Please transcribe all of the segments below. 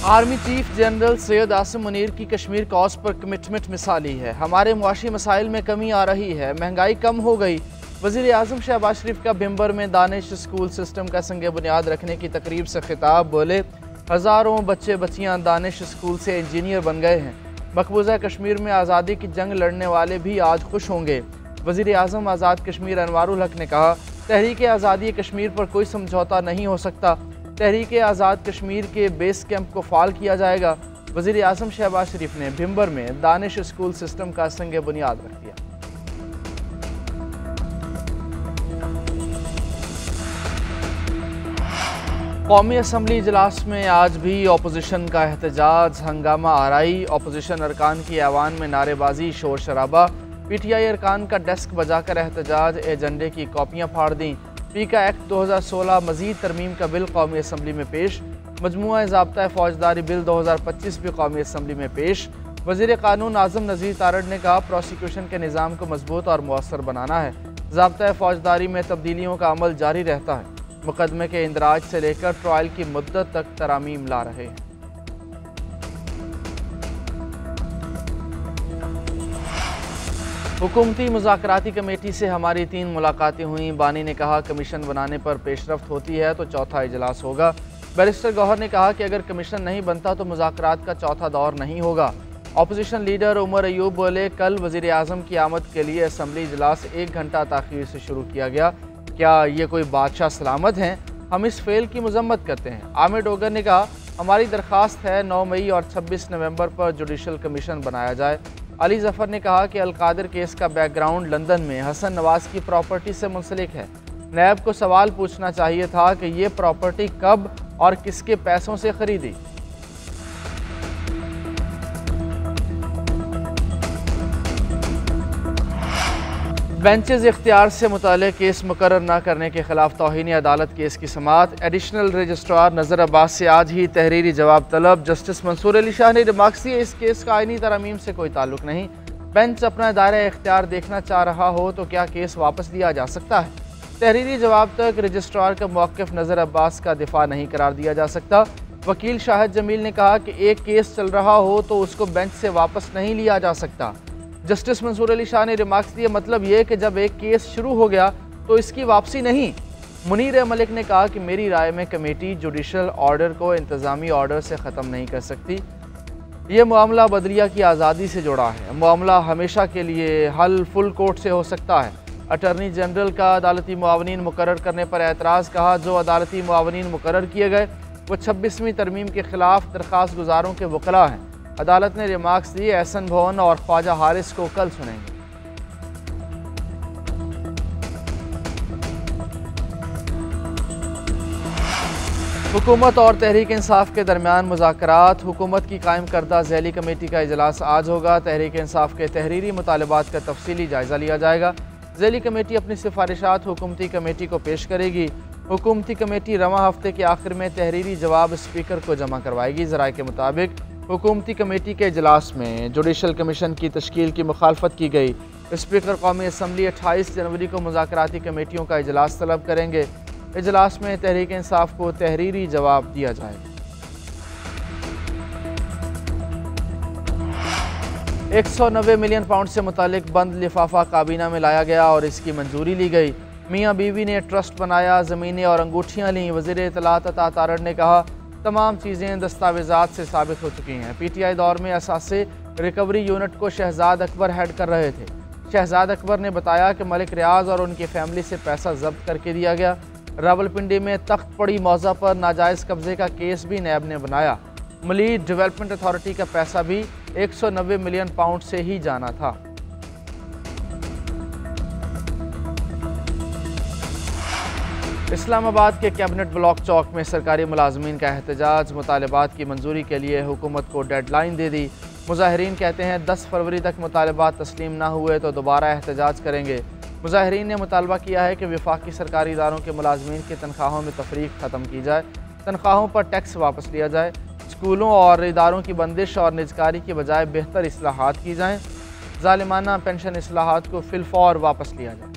Army chief general Syed Asim Munir की Kashmir cause पर commitment मिसाली है। हमारे मुआशी मसाइल में कमी आ रही है, महंगाई कम हो गई। वज़ीर आज़म शहबाज शरीफ का भिम्बर में दानिश स्कूल सिस्टम का संग बुनियाद रखने की तकरीब से खिताब। बोले, हज़ारों बच्चे बच्चियाँ दानिश स्कूल से इंजीनियर बन गए हैं। मकबूजा कश्मीर में आज़ादी की जंग लड़ने वाले भी आज खुश होंगे। वज़ीर आज़म आज़ाद कश्मीर अनवारुल हक ने कहा, तहरीक आज़ादी कश्मीर पर कोई समझौता नहीं हो सकता। तहरीक आज़ाद कश्मीर के बेस कैंप को फाल किया जाएगा। वज़ीर आज़म शहबाज शरीफ ने भिम्बर में दानिश स्कूल सिस्टम का संग बुनियाद रख दिया। कौमी असम्बली इजलास में आज भी अपोजिशन का एहतजाज, हंगामा आराई। अपोजिशन अरकान की ऐवान में नारेबाजी, शोर शराबा। PTI अरकान का डेस्क बजाकर एहतजाज, एजेंडे की कॉपियाँ फाड़ दी। पीका एक्ट 2016 मजीद तरमीम का बिल कौमी असम्बली में पेश। मजमुआ ज़ाब्ता फौजदारी बिल 2025 भी कौमी असम्बली में पेश। वज़ीर कानून आज़म नज़ीर तारड़ ने कहा, प्रोसिक्यूशन के निज़ाम को मजबूत और मौसर बनाना है। ज़ाब्ता फौजदारी में तब्दीलियों का अमल जारी रहता है। मुकदमे के इंदराज से लेकर ट्रायल की मुद्दत तक तरामीम ला रहे हैं। हुकूमती मुज़ाकराती कमेटी से हमारी 3 मुलाकातें हुई। बानी ने कहा, कमीशन बनाने पर पेशरफ्त होती है तो चौथा इजलास होगा। बैरिस्टर गौहर ने कहा कि अगर कमीशन नहीं बनता तो मुज़ाकरात का चौथा दौर नहीं होगा। अपोजिशन लीडर उमर अयूब बोले, कल वज़ीर आज़म की आमद के लिए असम्बली इजलास 1 घंटा ताख़ीर से शुरू किया गया। क्या ये कोई बादशाह सलामत हैं? हम इस फेल की मजम्मत करते हैं। आमिर डोगर ने कहा, हमारी दरख्वास्त है 9 मई और 26 नवंबर पर जुडिशल कमीशन बनाया जाए। अली जफ़र ने कहा कि अलकादर केस का बैकग्राउंड लंदन में हसन नवाज की प्रॉपर्टी से मुंसलिक है। नैब को सवाल पूछना चाहिए था कि ये प्रॉपर्टी कब और किसके पैसों से खरीदी। बेंचेज इख्तियार से मुताल्लिक़ केस मुकर्रर न करने के खिलाफ तौहीन अदालत केस की समाअत। एडिशनल रजिस्ट्रार नज़र अब्बास से आज ही तहरीरी जवाब तलब। जस्टिस मंसूर अली शाह ने रिमार्क्स दिए, इस केस का आईनी तरमीम से कोई ताल्लुक नहीं। बेंच अपना दायरा इख्तियार देखना चाह रहा हो तो क्या केस वापस लिया जा सकता है? तहरीरी जवाब तक रजिस्ट्रार का मौक़िफ़ नज़र अब्बास का दिफा नहीं करार दिया जा सकता। वकील शाहिद जमील ने कहा कि एक केस चल रहा हो तो उसको बेंच से वापस नहीं लिया जा सकता। जस्टिस मंसूर अली शाह ने रिमार्क्स दिए, मतलब ये कि जब एक केस शुरू हो गया तो इसकी वापसी नहीं। मुनीर मलिक ने कहा कि मेरी राय में कमेटी जुडिशल ऑर्डर को इंतज़ामी ऑर्डर से ख़त्म नहीं कर सकती। ये मामला बदलिया की आज़ादी से जुड़ा है। मामला हमेशा के लिए हल फुल कोर्ट से हो सकता है। अटर्नी जनरल का अदालती मुआवनीन मुकर्रर करने पर एतराज़। कहा, जो अदालती मुआवनीन मुकर्रर किए गए वो 26वीं तरमीम के खिलाफ दरख्वास्त गुजारों के वकला हैं। अदालत ने रिमार्क्स दिए, एहसन भवन और ख्वाजा हारिस को कल सुनेंगे। हुकूमत और तहरीक इंसाफ के दरमियान मुज़ाकरात। हुकूमत की कायम करदा ज़ैली कमेटी का इजलास आज होगा। तहरीक इंसाफ के तहरीरी मुतालबात का तफसीली जायज़ा लिया जाएगा। ज़ैली कमेटी अपनी सिफारिशात हुकूमती कमेटी को पेश करेगी। हुकूमती कमेटी रवां हफ्ते के आखिर में तहरीरी जवाब स्पीकर को जमा करवाएगी। ज़राए के मुताबिक हुकूमती कमेटी के इजलास में जुडिशल कमीशन की तश्कील की मुखालफत की गई। स्पीकर कौमी असम्बली 28 जनवरी को मुज़ाकराती कमेटियों का इजलास तलब करेंगे। इजलास में तहरीक इंसाफ को तहरीरी जवाब दिया जाएगा। 190 मिलियन पाउंड से मुतालिक बंद लिफाफा काबीना में लाया गया और इसकी मंजूरी ली गई। मियाँ बीवी ने ट्रस्ट बनाया, ज़मीनें और अंगूठियाँ लीं। वज़ीर इत्तलात अता तारड़ ने कहा, तमाम चीज़ें दस्तावेज़ात से साबित हो चुकी हैं। PTI दौर में असासे रिकवरी यूनिट को शहजाद अकबर हेड कर रहे थे। शहजाद अकबर ने बताया कि मलिक रियाज और उनकी फैमिली से पैसा जब्त करके दिया गया। रावलपिंडी में तख्त पड़ी मौज़ा पर नाजायज़ कब्जे का केस भी नैब ने बनाया। मलीद डेवलपमेंट अथॉरिटी का पैसा भी 190 मिलियन पाउंड से ही जाना था। इस्लामाबाद के कैबिनेट ब्लॉक चौक में सरकारी मुलाजमीन का एहतजाज। मुतालबात की मंजूरी के लिए हुकूमत को डेडलाइन दे दी। मुजाहिरीन कहते हैं 10 फरवरी तक मुतालबात तस्लीम ना हुए तो दोबारा एहतजाज करेंगे। मुजाहिरीन ने मुतालबा किया है कि वफाकी सरकारी इदारों के मुलाजमीन की तनख्वाहों में तफरीक ख़त्म की जाए, तनख्वाहों पर टैक्स वापस लिया जाए, स्कूलों और इदारों की बंदिश और निजकारी की बजाय बेहतर इस्लाहात की जाएँ, ज़ालिमाना पेंशन इस्लाहात को फिलफौर वापस लिया जाए।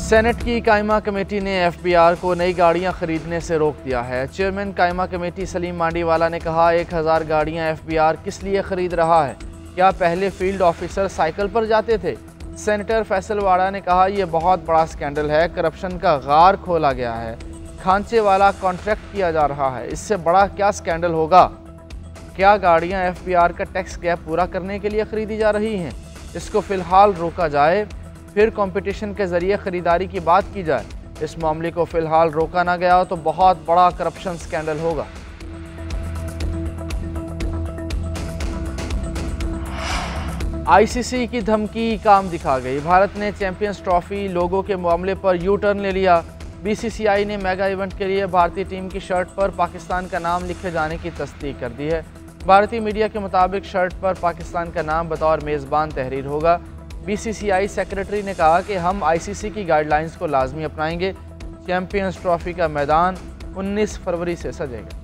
सेनेट की कायमा कमेटी ने एफबीआर को नई गाड़ियां खरीदने से रोक दिया है। चेयरमैन कायमा कमेटी सलीम मांडीवाला ने कहा, 1000 गाड़ियां एफबीआर किस लिए खरीद रहा है? क्या पहले फील्ड ऑफिसर साइकिल पर जाते थे? सेनेटर फैसल वाड़ा ने कहा, यह बहुत बड़ा स्कैंडल है, करप्शन का गार खोला गया है, खांचे वाला कॉन्ट्रैक्ट किया जा रहा है, इससे बड़ा क्या स्कैंडल होगा? क्या गाड़ियां एफबीआर का टैक्स गैप पूरा करने के लिए खरीदी जा रही हैं? इसको फ़िलहाल रोका जाए, फिर कंपटीशन के ज़रिए ख़रीदारी की बात की जाए। इस मामले को फ़िलहाल रोका ना गया तो बहुत बड़ा करप्शन स्कैंडल होगा। आईसीसी की धमकी काम दिखा गई। भारत ने चैंपियंस ट्रॉफी लोगों के मामले पर यू टर्न ले लिया। बीसीसीआई ने मेगा इवेंट के लिए भारतीय टीम की शर्ट पर पाकिस्तान का नाम लिखे जाने की तस्दीक कर दी है। भारतीय मीडिया के मुताबिक शर्ट पर पाकिस्तान का नाम बतौर मेज़बान तहरीर होगा। बीसीसीआई सेक्रेटरी ने कहा कि हम आईसीसी की गाइडलाइंस को लाजमी अपनाएंगे। चैंपियंस ट्रॉफी का मैदान 19 फरवरी से सजेगा।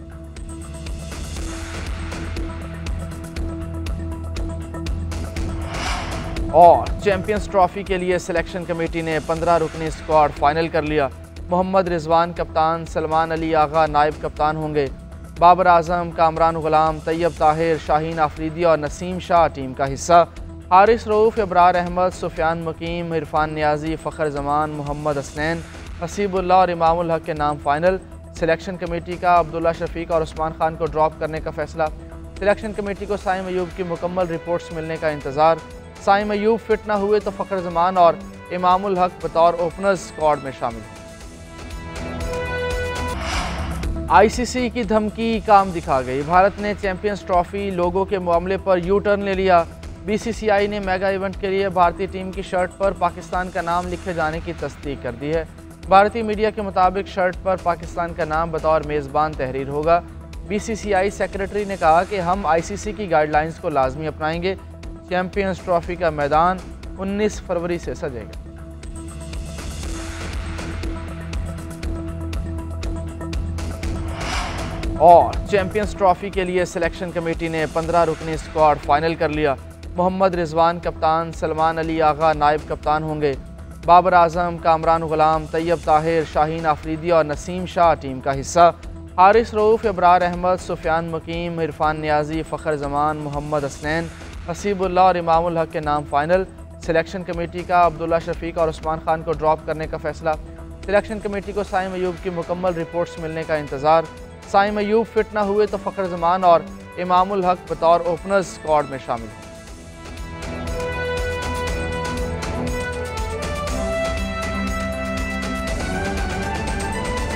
और चैंपियंस ट्रॉफी के लिए सिलेक्शन कमेटी ने 15 रुकनी स्क्वाड फाइनल कर लिया। मोहम्मद रिजवान कप्तान, सलमान अली आगा नायब कप्तान होंगे। बाबर आजम, कामरान गुलाम, तैयब ताहिर, शाहीन आफरीदी और नसीम शाह टीम का हिस्सा। हारिस रऊफ, इब्रार अहमद, सुफियान मुकीम, इरफान नियाजी, फ़खर जमान, मोहम्मद हसनैन, हसीबुल्लाह और इमामुल हक के नाम फाइनल। सिलेक्शन कमेटी का अब्दुल्ला शफीक और उस्मान खान को ड्रॉप करने का फैसला। सिलेक्शन कमेटी को साइम अयूब की मुकम्मल रिपोर्ट्स मिलने का इंतज़ार। साइम अयूब फिट ना हुए तो फ़खर जमान और इमामुल हक बतौर ओपनर्स स्क्वाड में शामिल हैं। आईसीसी की धमकी काम दिखा गई। भारत ने चैंपियंस ट्रॉफी लोगों के मामले पर यू टर्न ले लिया। बीसीसीआई ने मेगा इवेंट के लिए भारतीय टीम की शर्ट पर पाकिस्तान का नाम लिखे जाने की तस्दीक कर दी है। भारतीय मीडिया के मुताबिक शर्ट पर पाकिस्तान का नाम बतौर मेज़बान तहरीर होगा। बीसीसीआई सेक्रेटरी ने कहा कि हम आईसीसी की गाइडलाइंस को लाजमी अपनाएंगे। चैंपियंस ट्रॉफी का मैदान 19 फरवरी से सजेगा। और चैंपियंस ट्रॉफी के लिए सिलेक्शन कमेटी ने 15 रुकनी स्क्वाड फाइनल कर लिया। मोहम्मद रिजवान कप्तान, सलमान अली आगा नायब कप्तान होंगे। बाबर आजम, कामरान गुलाम, तैयब ताहिर, शाहीन आफरीदी और नसीम शाह टीम का हिस्सा। हारिस रऊफ, इब्रार अहमद, सुफियान मुकीम, इरफान नियाजी, फ़खर जमान, मोहम्मद हसनैन, हसीबुल्लाह और इमामुल हक के नाम फाइनल। सिलेक्शन कमेटी का अब्दुल्ला शफीक और उस्मान खान को ड्रॉप करने का फैसला। सिलेक्शन कमेटी को साइम अयूब की मुकम्मल रिपोर्ट्स मिलने का इंतज़ार। साइम अयूब फिट ना हुए तो फ़खर जमान और इमामुल हक बतौर ओपनर्स स्क्वाड में शामिल हैं।